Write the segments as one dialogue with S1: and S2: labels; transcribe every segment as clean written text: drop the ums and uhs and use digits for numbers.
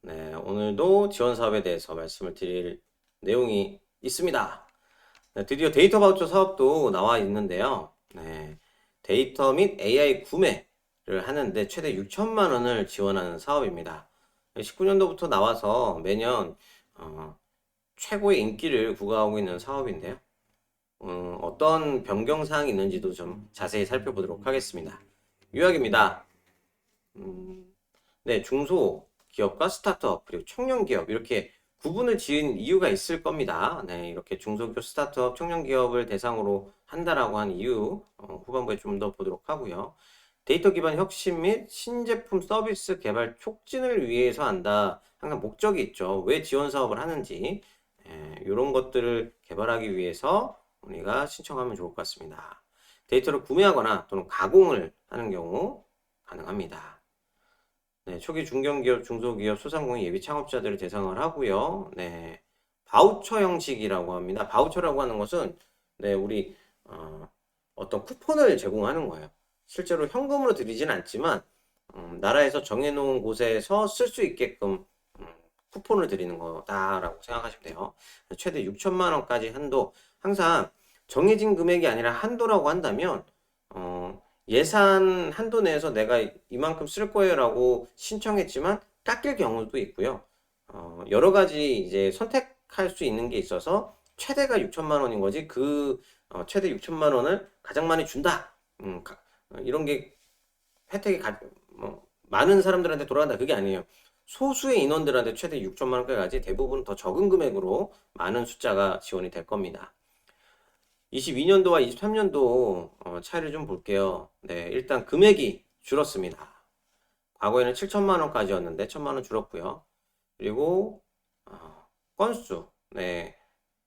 S1: 네, 오늘도 지원 사업에 대해서 말씀을 드릴 내용이 있습니다. 네, 드디어 데이터 바우처 사업도 나와 있는데요. 네, 데이터 및 AI 구매를 하는데 최대 6천만 원을 지원하는 사업입니다. 19년도부터 나와서 매년 최고의 인기를 구가하고 있는 사업인데요. 어떤 변경 사항이 있는지도 좀 자세히 살펴보도록 하겠습니다. 요약입니다. 네, 중소기업과 스타트업, 그리고 청년기업, 이렇게 구분을 지은 이유가 있을 겁니다. 네, 이렇게 중소기업, 스타트업, 청년기업을 대상으로 한다라고 한 이유, 후반부에 좀 더 보도록 하고요. 데이터 기반 혁신 및 신제품 서비스 개발 촉진을 위해서 한다. 항상 목적이 있죠. 왜 지원 사업을 하는지, 이런 것들을 개발하기 위해서 우리가 신청하면 좋을 것 같습니다. 데이터를 구매하거나 또는 가공을 하는 경우 가능합니다. 네, 초기 중견기업, 중소기업, 소상공인 예비 창업자들을 대상을 하고요. 네, 바우처 형식이라고 합니다. 바우처라고 하는 것은 네, 우리 어떤 쿠폰을 제공하는 거예요. 실제로 현금으로 드리진 않지만 나라에서 정해놓은 곳에서 쓸 수 있게끔 쿠폰을 드리는 거다라고 생각하시면 돼요. 최대 6천만 원까지 한도. 항상 정해진 금액이 아니라 한도라고 한다면 예산 한도 내에서 내가 이만큼 쓸 거예요라고 신청했지만 깎일 경우도 있고요. 여러 가지 이제 선택할 수 있는 게 있어서 최대가 6천만 원인 거지 최대 6천만 원을 가장 많이 준다. 이런 게 혜택이 많은 사람들한테 돌아간다. 그게 아니에요. 소수의 인원들한테 최대 6천만 원까지 대부분 더 적은 금액으로 많은 숫자가 지원이 될 겁니다. 22년도와 23년도 차이를 좀 볼게요. 네, 일단 금액이 줄었습니다. 과거에는 7천만 원까지였는데 1천만 원 줄었고요. 그리고 건수, 네,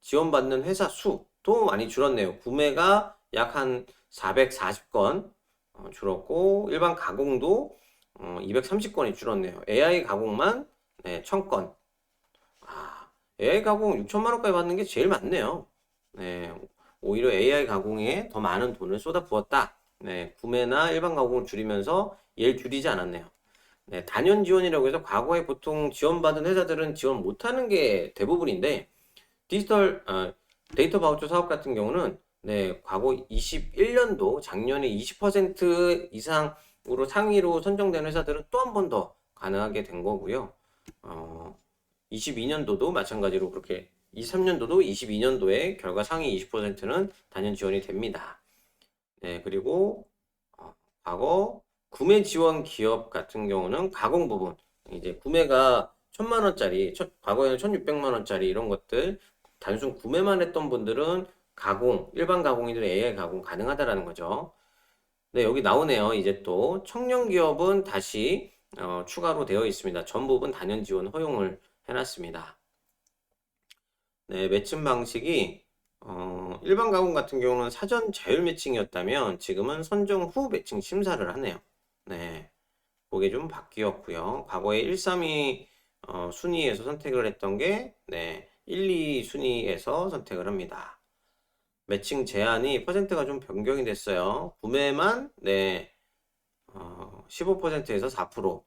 S1: 지원받는 회사 수도 많이 줄었네요. 구매가 약 한 440건 줄었고 일반 가공도 230건이 줄었네요. AI 가공만 네, 1000건. AI 가공 6천만 원까지 받는 게 제일 많네요. 네, 오히려 AI 가공에 더 많은 돈을 쏟아부었다. 네, 구매나 일반 가공을 줄이면서 얘를 줄이지 않았네요. 네, 단연 지원이라고 해서 과거에 보통 지원받은 회사들은 지원 못하는 게 대부분인데 데이터 바우처 사업 같은 경우는 네, 과거 21년도 작년에 20% 이상으로 상위로 선정된 회사들은 또 한 번 더 가능하게 된 거고요. 22년도도 마찬가지로 그렇게 23년도도 22년도에 결과 상위 20%는 단연 지원이 됩니다. 네, 그리고 과거 구매 지원 기업 같은 경우는 가공 부분 이제 구매가 1000만 원짜리 과거에는 1600만 원짜리 이런 것들 단순 구매만 했던 분들은 가공 일반 가공이든 AI 가공 가능하다라는 거죠. 네, 여기 나오네요. 이제 또 청년 기업은 다시 추가로 되어 있습니다. 전 부분 단연 지원 허용을 해놨습니다. 네, 매칭 방식이 일반 가공 같은 경우는 사전 자율 매칭이었다면 지금은 선정 후 매칭 심사를 하네요. 네, 그게 좀 바뀌었고요. 과거에 1, 3위 순위에서 선택을 했던 게 네, 1, 2 순위에서 선택을 합니다. 매칭 제한이 퍼센트가 좀 변경이 됐어요. 구매만 네, 15%에서 4%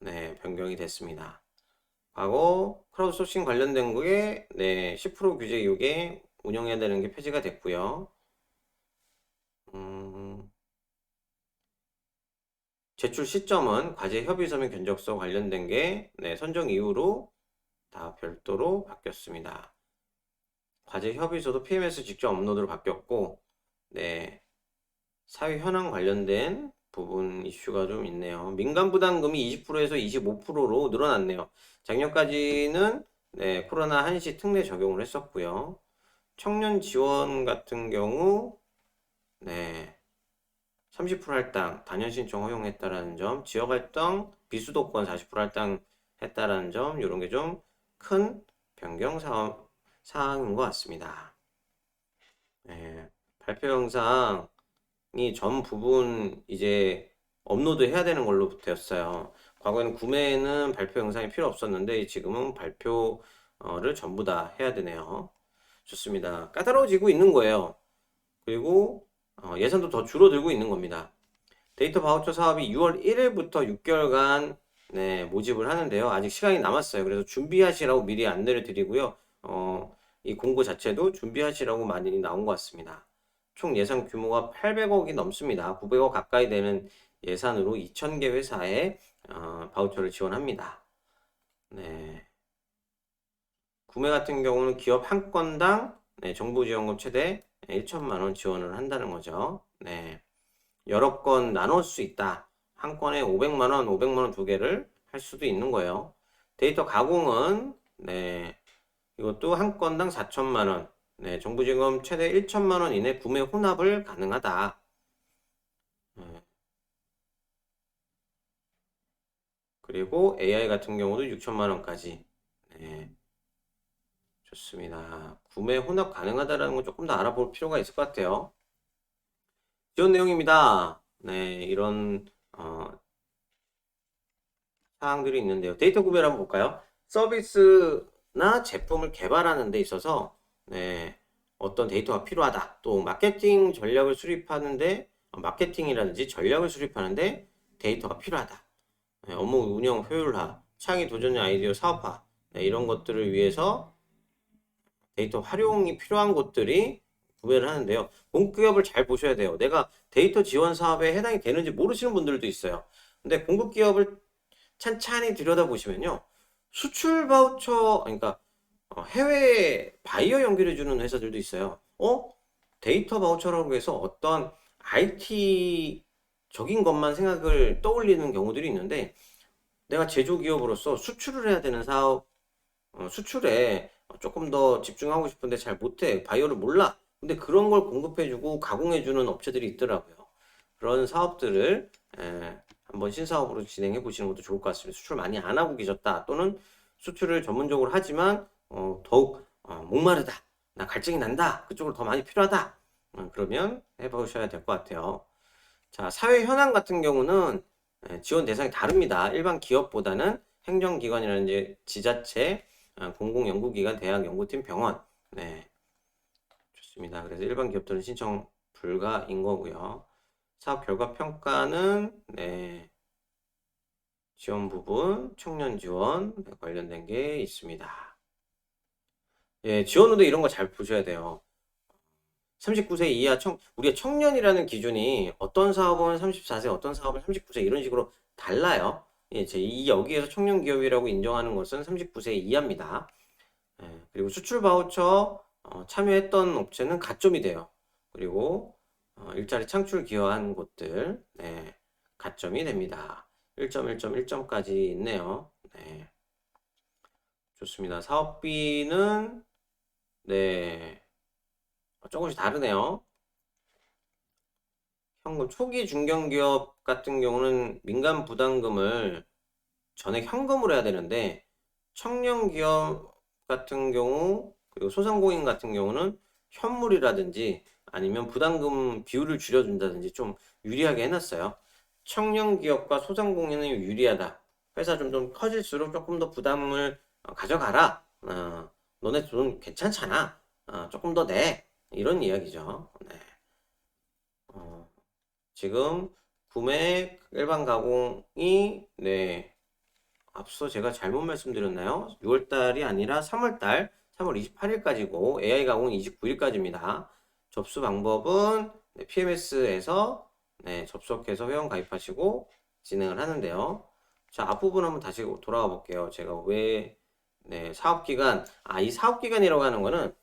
S1: 네, 변경이 됐습니다. 과거 크라우드 소싱 관련된 거에 네, 10% 규제 이후에 운영해야 되는 게 폐지가 됐고요. 제출 시점은 과제 협의 서면 견적서 관련된 게 네, 선정 이후로 다 별도로 바뀌었습니다. 과제 협의서도 PMS 직접 업로드로 바뀌었고 네, 사회 현황 관련된 부분 이슈가 좀 있네요. 민간 부담금이 20%에서 25%로 늘어났네요. 작년까지는 네, 코로나 한시 특례 적용을 했었고요. 청년 지원 같은 경우 네, 30% 할당, 단연 신청 허용했다라는 점, 지역 활동 비수도권 40% 할당했다라는 점, 이런 게 좀 큰 변경 사항인 것 같습니다. 네, 발표 영상이 전 부분 이제 업로드 해야 되는 걸로 되었어요. 과거에는 구매에는 발표 영상이 필요 없었는데 지금은 발표를 전부 다 해야 되네요. 좋습니다. 까다로워지고 있는 거예요. 그리고 예산도 더 줄어들고 있는 겁니다. 데이터 바우처 사업이 6월 1일부터 6개월간 네, 모집을 하는데요. 아직 시간이 남았어요. 그래서 준비하시라고 미리 안내를 드리고요. 이 공고 자체도 준비하시라고 많이 나온 것 같습니다. 총 예산 규모가 800억이 넘습니다. 900억 가까이 되는 예산으로 2,000개 회사에 바우처를 지원합니다. 네. 구매 같은 경우는 기업 한 건당 정부 지원금 최대 1천만 원 지원을 한다는 거죠. 네. 여러 건 나눌 수 있다. 한 건에 500만 원, 500만 원 두 개를 할 수도 있는 거예요. 데이터 가공은 이것도 한 건당 4천만 원. 네, 정부 지원금 최대 1천만 원 이내 구매 혼합을 가능하다. 그리고 AI 같은 경우도 6천만 원까지. 네, 좋습니다. 구매 혼합 가능하다라는 건 조금 더 알아볼 필요가 있을 것 같아요. 지원 내용입니다. 네, 이런 사항들이 있는데요. 데이터 구매를 한번 볼까요? 서비스나 제품을 개발하는 데 있어서 어떤 데이터가 필요하다. 또 마케팅 전략을 수립하는데 마케팅이라든지 전략을 수립하는데 데이터가 필요하다. 업무 운영 효율화, 창의 도전의 아이디어 사업화 이런 것들을 위해서 데이터 활용이 필요한 곳들이 구매를 하는데요. 공급기업을 잘 보셔야 돼요. 내가 데이터 지원 사업에 해당이 되는지 모르시는 분들도 있어요. 근데 공급기업을 찬찬히 들여다보시면요. 수출 바우처, 그러니까 해외 바이어 연결해주는 회사들도 있어요. 데이터 바우처라고 해서 어떤 IT적인 것만 생각을 떠올리는 경우들이 있는데 내가 제조기업으로서 수출을 해야 되는 사업, 수출에 조금 더 집중하고 싶은데 잘 못해. 바이오를 몰라. 근데 그런 걸 공급해주고 가공해주는 업체들이 있더라고요. 그런 사업들을 한번 신사업으로 진행해 보시는 것도 좋을 것 같습니다. 수출 많이 안 하고 계셨다. 또는 수출을 전문적으로 하지만 더욱 목마르다. 나 갈증이 난다. 그쪽으로 더 많이 필요하다. 그러면 해보셔야 될 것 같아요. 자, 사회 현황 같은 경우는 지원 대상이 다릅니다. 일반 기업보다는 행정기관이라든지 지자체, 공공연구기관, 대학, 연구팀, 병원. 네, 좋습니다. 그래서 일반 기업들은 신청 불가인 거고요. 사업 결과 평가는 지원 부분, 청년 지원 관련된 게 있습니다. 예, 지원호도 이런 거 잘 보셔야 돼요. 39세 이하 우리가 청년이라는 기준이 어떤 사업은 34세, 어떤 사업은 39세 이런 식으로 달라요. 예, 여기에서 청년 기업이라고 인정하는 것은 39세 이하입니다. 예, 그리고 수출 바우처 참여했던 업체는 가점이 돼요. 그리고 일자리 창출 기여한 곳들 가점이 됩니다. 1점, 1점, 1점까지 있네요. 네, 좋습니다. 사업비는 조금씩 다르네요. 현금 초기 중견기업 같은 경우는 민간 부담금을 전액 현금으로 해야 되는데 청년기업 같은 경우 그리고 소상공인 같은 경우는 현물이라든지 아니면 부담금 비율을 줄여준다든지 좀 유리하게 해놨어요. 청년기업과 소상공인은 유리하다. 회사 좀 커질수록 조금 더 부담을 가져가라. 너네 돈 괜찮잖아. 조금 더 내. 이런 이야기죠. 네. 지금 구매 일반 가공이 앞서 제가 잘못 말씀드렸나요? 6월달이 아니라 3월달 3월 28일까지고 AI 가공은 29일까지입니다. 접수 방법은 PMS에서 접속해서 회원 가입하시고 진행을 하는데요. 자, 앞부분 한번 다시 돌아가 볼게요. 제가 왜 사업기간 이 사업기간이라고 하는 거는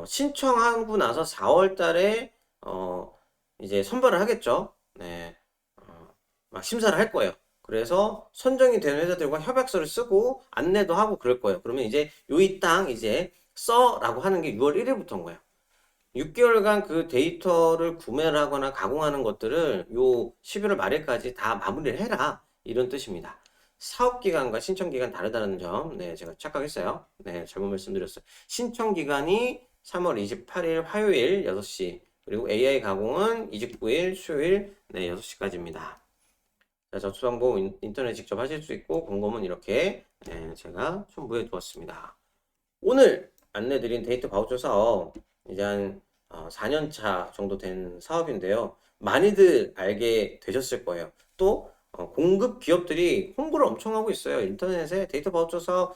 S1: 신청하고 나서 4월달에 이제 선발을 하겠죠. 막 심사를 할 거예요. 그래서 선정이 된 회사들과 협약서를 쓰고 안내도 하고 그럴 거예요. 그러면 이제 이 땅 이제 써라고 하는 게 6월 1일부터인 거예요. 6개월간 그 데이터를 구매를 하거나 가공하는 것들을 요 11월 말일까지 다 마무리를 해라. 이런 뜻입니다. 사업기간과 신청기간 다르다는 점, 제가 착각했어요. 잘못 말씀드렸어요. 신청기간이 3월 28일 화요일 6시, 그리고 AI 가공은 29일 수요일 6시까지입니다. 자, 접수 방법 인터넷 직접 하실 수 있고 공고문 이렇게 제가 첨부해 두었습니다. 오늘 안내드린 데이터 바우처 사업 이제 한 4년 차 정도 된 사업인데요. 많이들 알게 되셨을 거예요. 또 공급 기업들이 홍보를 엄청 하고 있어요. 인터넷에 데이터 바우처 사업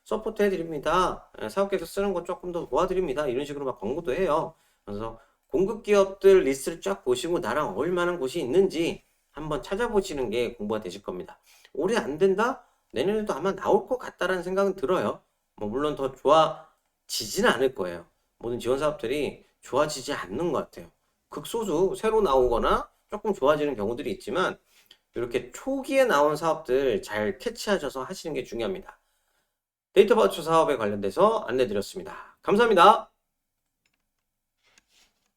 S1: 서포트 해드립니다. 사업계획서 쓰는 거 조금 더 도와드립니다. 이런 식으로 막 광고도 해요. 그래서 공급 기업들 리스트를 쫙 보시고 나랑 어울릴 만한 곳이 있는지 한번 찾아보시는 게 공부가 되실 겁니다. 올해 안 된다? 내년에도 아마 나올 것 같다라는 생각은 들어요. 뭐 물론 더 좋아지지는 않을 거예요. 모든 지원 사업들이 좋아지지 않는 것 같아요. 극소수 새로 나오거나 조금 좋아지는 경우들이 있지만 이렇게 초기에 나온 사업들 잘 캐치하셔서 하시는 게 중요합니다. 데이터 바우처 사업에 관련돼서 안내드렸습니다. 감사합니다.